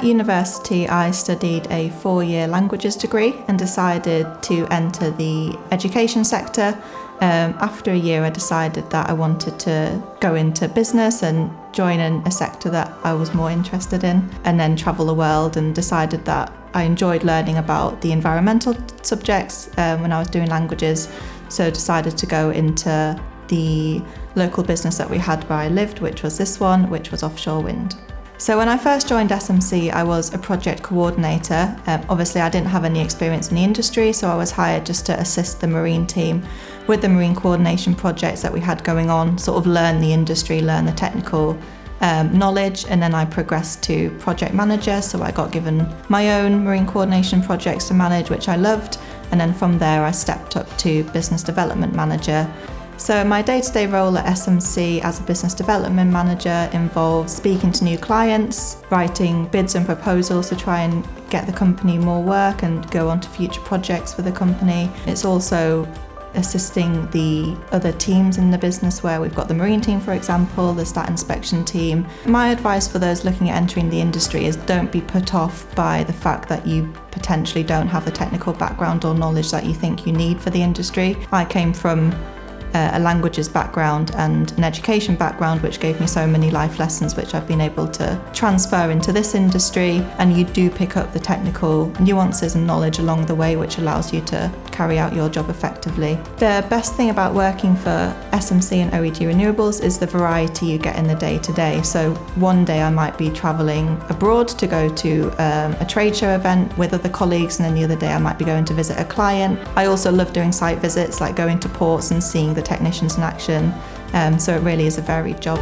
At university, I studied a 4-year languages degree and decided to enter the education sector. After a year, I decided that I wanted to go into business and join in a sector that I was more interested in, and then travel the world, and decided that I enjoyed learning about the environmental subjects when I was doing languages, so decided to go into the local business that we had where I lived, which was this one, which was Offshore Wind. So when I first joined SMC, I was a project coordinator. Obviously, I didn't have any experience in the industry, so I was hired just to assist the marine team with the marine coordination projects that we had going on, sort of learn the industry, learn the technical knowledge, and then I progressed to project manager. So I got given my own marine coordination projects to manage, which I loved. And then from there, I stepped up to business development manager. So my day-to-day role at SMC as a business development manager involves speaking to new clients, writing bids and proposals to try and get the company more work and go on to future projects for the company. It's also assisting the other teams in the business, where we've got the marine team, for example, the stat inspection team. My advice for those looking at entering the industry is don't be put off by the fact that you potentially don't have the technical background or knowledge that you think you need for the industry. I came from a languages background and an education background, which gave me so many life lessons which I've been able to transfer into this industry, and you do pick up the technical nuances and knowledge along the way, which allows you to carry out your job effectively. The best thing about working for SMC and OEG Renewables is the variety you get in the day-to-day. So one day I might be travelling abroad to go to a trade show event with other colleagues, and then the other day I might be going to visit a client. I also love doing site visits, like going to ports and seeing the technicians in action, so it really is a varied job.